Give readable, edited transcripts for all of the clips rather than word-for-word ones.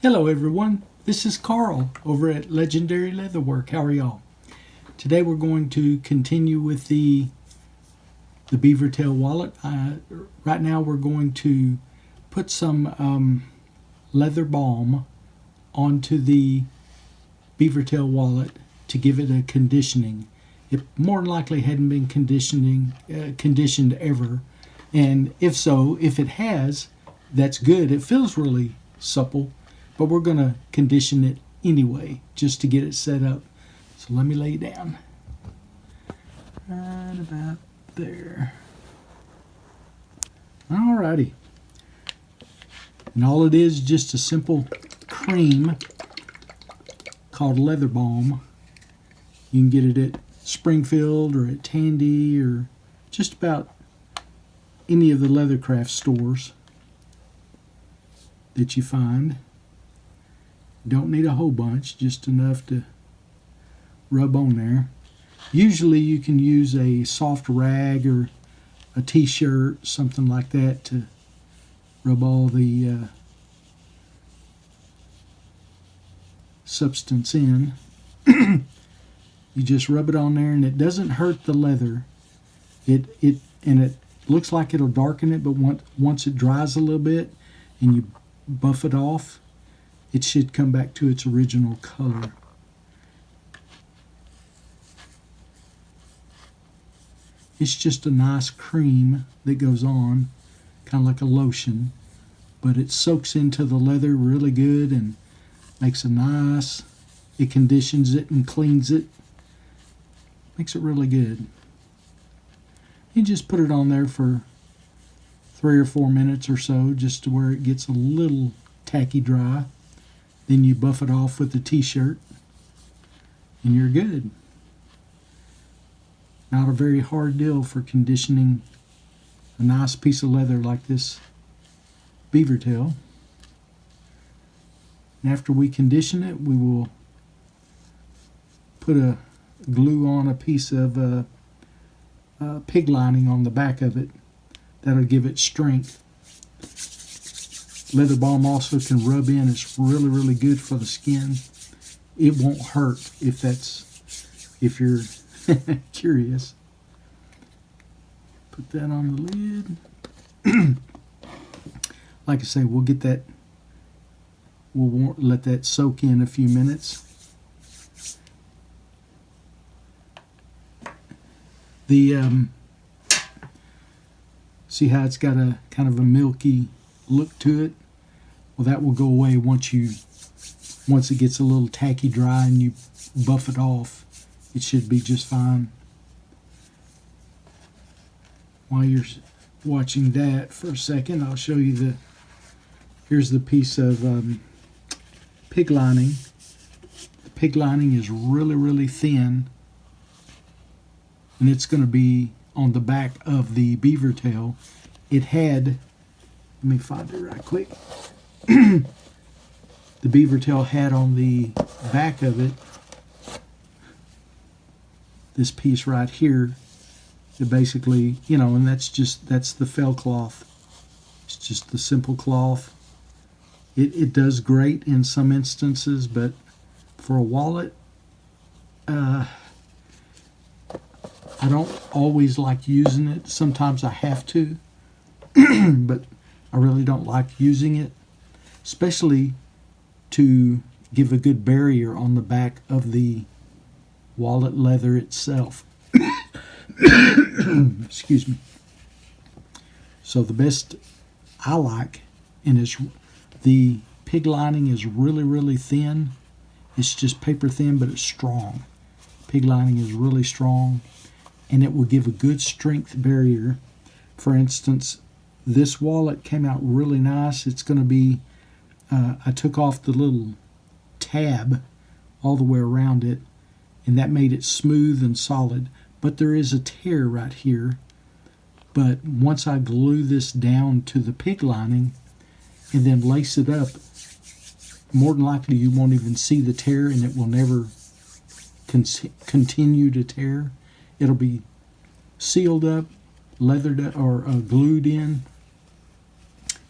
Hello everyone, this is Carl over at Legendary Leatherwork. How are y'all? Today we're going to continue with the Beaver Tail wallet. Right now we're going to put some leather balm onto the Beaver Tail wallet to give it a conditioning. It more than likely hadn't been conditioned ever, and if it has, that's good. It feels really supple. But we're going to condition it anyway, just to get it set up. So let me lay down. Right about there. Alrighty. And all it is just a simple cream called Leather Balm. You can get it at Springfield or at Tandy or just about any of the leathercraft stores that you find. Don't need a whole bunch, just enough to rub on there. Usually you can use a soft rag or a t-shirt, something like that, to rub all the substance in. You just rub it on there, and it doesn't hurt the leather. It looks like it'll darken it, but once it dries a little bit and you buff it off, it should come back to its original color. It's just a nice cream that goes on, kind of like a lotion, but it soaks into the leather really good and makes it conditions it and cleans it. Makes it really good. You just put it on there for 3 or 4 minutes or so, just to where it gets a little tacky dry. Then you buff it off with a t-shirt and you're good. Not a very hard deal for conditioning a nice piece of leather like this beaver tail. And after we condition it, we will put a glue on a piece of pig lining on the back of it. That'll give it strength. Leather balm also can rub in. It's really, really good for the skin. It won't hurt if you're curious. Put that on the lid. Like I say, we'll let that soak in a few minutes. See how it's got a kind of a milky look to it? Well, that will go away once it gets a little tacky dry and you buff it off. It should be just fine. While you're watching that for a second, I'll show you here's the piece of pig lining. The pig lining is really, really thin, and it's going to be on the back of the beaver tail. Let me find it right quick. The beaver tail had on the back of it this piece right here that basically, and that's the fell cloth. It's just the simple cloth. It does great in some instances, but for a wallet, I don't always like using it. Sometimes I have to, but I really don't like using it, especially to give a good barrier on the back of the wallet leather itself. Excuse me. So the best I like, and the pig lining is really, really thin. It's just paper thin, but it's strong. Pig lining is really strong, and it will give a good strength barrier. For instance, this wallet came out really nice. It's going to be, I took off the little tab all the way around it, and that made it smooth and solid. But there is a tear right here. But once I glue this down to the pig lining and then lace it up, more than likely you won't even see the tear, and it will never continue to tear. It'll be sealed up, leathered up, or glued in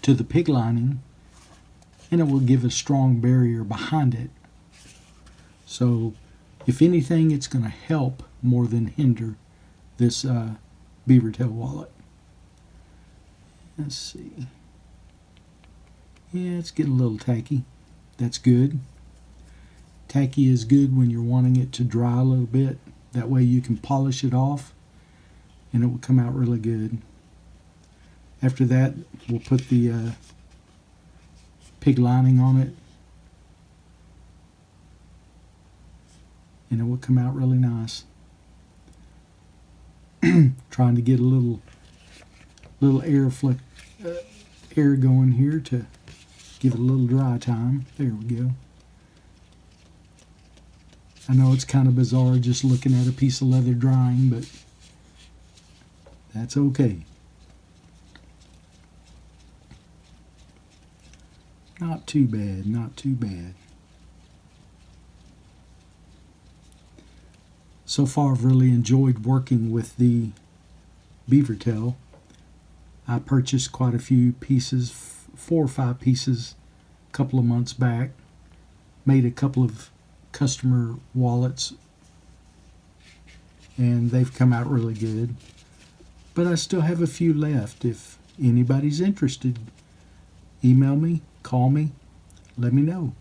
to the pig lining, and it will give a strong barrier behind it. So if anything, it's going to help more than hinder this beaver tail wallet. Let's see. Yeah, it's getting a little tacky. That's good. Tacky is good when you're wanting it to dry a little bit. That way you can polish it off and it will come out really good. After that, we'll put the pig lining on it and it will come out really nice. Trying to get a little air going here to give it a little dry time. There we go. I know it's kind of bizarre just looking at a piece of leather drying, but that's okay. Not too bad, not too bad. So far, I've really enjoyed working with the beaver tail. I purchased quite a few pieces, 4 or 5 pieces, a couple of months back. Made a couple of customer wallets, and they've come out really good. But I still have a few left. If anybody's interested, email me, call me, let me know.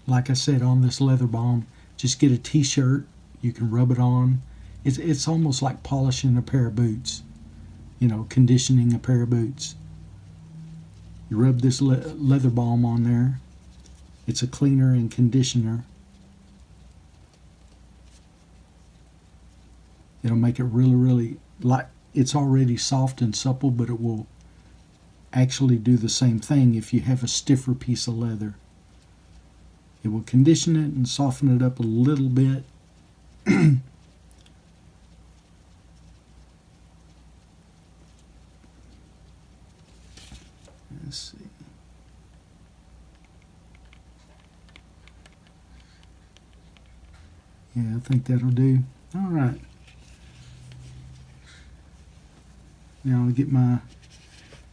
Like I said, on this leather balm, just get a t-shirt, you can rub it on. It's almost like polishing a pair of boots, you know, conditioning a pair of boots. You rub this leather balm on there. It's a cleaner and conditioner. It'll make it really, like, it's already soft and supple, but it will actually do the same thing if you have a stiffer piece of leather. It will condition it and soften it up a little bit. Let's see. Yeah, I think that'll do. All right. Now I'll get my,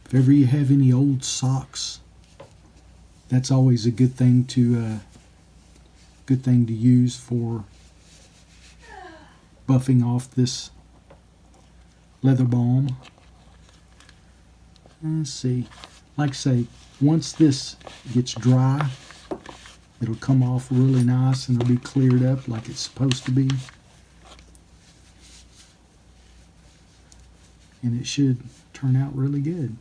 if ever you have any old socks, that's always a good thing to use for buffing off this leather balm. Let's see. Like I say, once this gets dry, it'll come off really nice and it'll be cleared up like it's supposed to be. And it should turn out really good.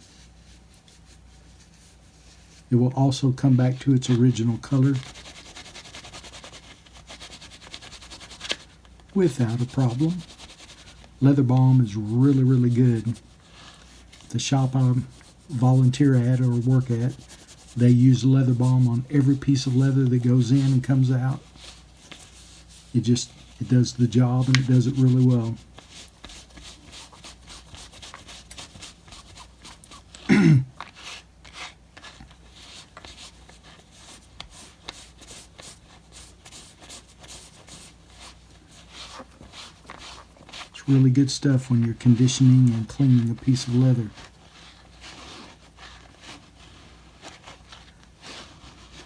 It will also come back to its original color without a problem. Leather balm is really good. The shop I volunteer at or work at, they use leather balm on every piece of leather that goes in and comes out. It does the job, and it does it really well. It's really good stuff when you're conditioning and cleaning a piece of leather.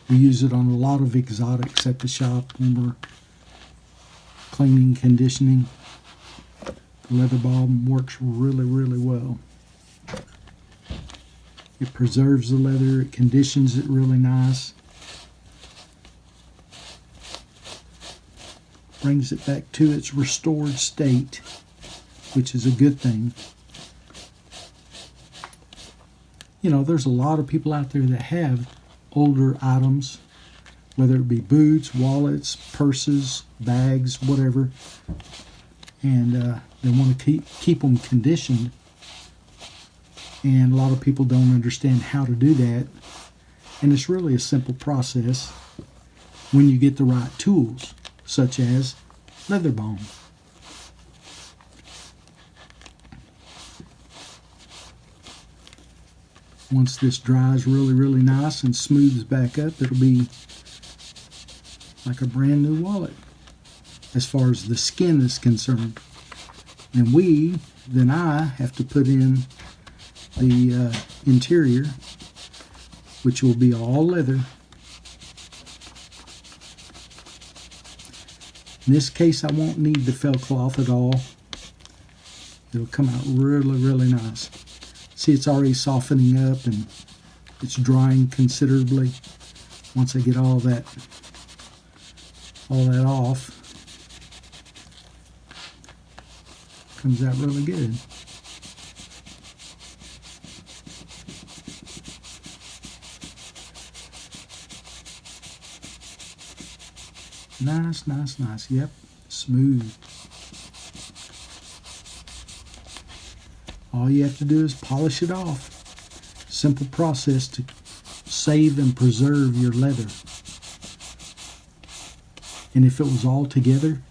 We use it on a lot of exotics at the shop when we're cleaning, conditioning. The leather balm works really well. It preserves the leather, it conditions it really nice. Brings it back to its restored state, which is a good thing. You know, there's a lot of people out there that have older items, whether it be boots, wallets, purses, bags, whatever, and they want to keep them conditioned. And a lot of people don't understand how to do that. And it's really a simple process when you get the right tools, such as leather balm. Once this dries really nice and smooths back up, it'll be like a brand new wallet as far as the skin is concerned. And we then I have to put in the interior, which will be all leather. In this case, I won't need the felt cloth at all. It'll come out really, really nice. See, it's already softening up and it's drying considerably. Once I get all that off, comes out really good. Nice, nice, nice. Yep, smooth. All you have to do is polish it off. Simple process to save and preserve your leather. And if it was all together,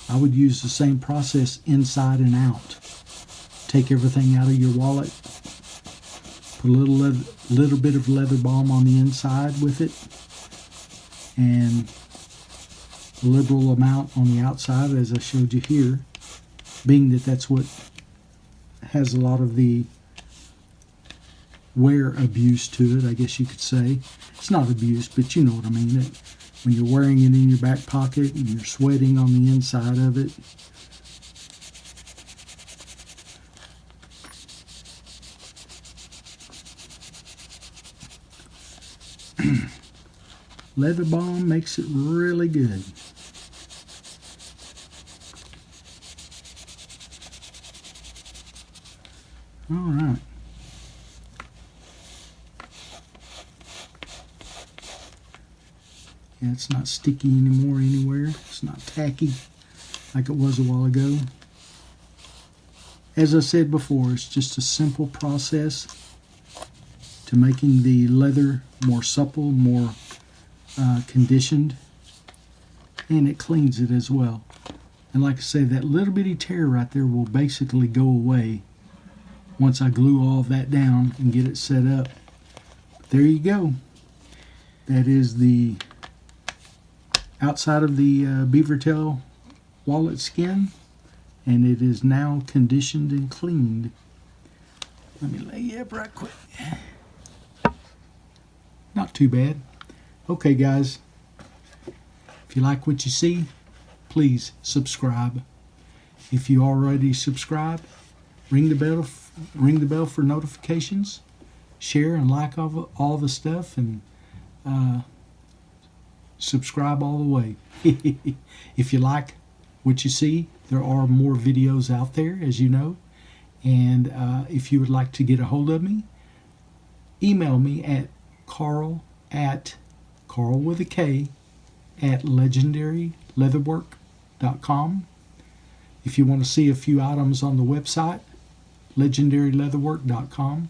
I would use the same process inside and out. Take everything out of your wallet, put a little bit of leather balm on the inside with it, and a liberal amount on the outside, as I showed you here, being that that's what has a lot of the wear abuse to it, I guess you could say. It's not abuse, but you know what I mean. When you're wearing it in your back pocket and you're sweating on the inside of it. Leather balm makes it really good. All right. Yeah, it's not sticky anymore anywhere. It's not tacky like it was a while ago. As I said before, it's just a simple process to making the leather more supple, more conditioned, and it cleans it as well. And like I say, that little bitty tear right there will basically go away once I glue all that down and get it set up. But there you go. That is the outside of the beaver tail wallet skin, and it is now conditioned and cleaned. Let me lay you up right quick. Not too bad. Okay guys, if you like what you see, please subscribe. If you already subscribed, ring the bell for notifications, share and like all the stuff, and subscribe all the way. If you like what you see, there are more videos out there, as you know. And if you would like to get a hold of me, email me at Carl with a K at legendaryleatherwork.com. If you want to see a few items on the website, legendaryleatherwork.com.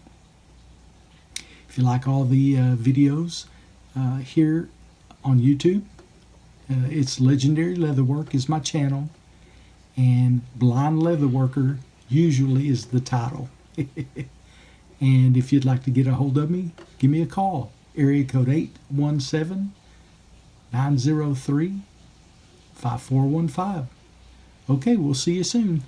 If you like all the videos here on YouTube, it's Legendary Leatherwork is my channel, and Blind Leatherworker usually is the title. And if you'd like to get a hold of me, give me a call. Area code 817-903-5415. Okay, we'll see you soon.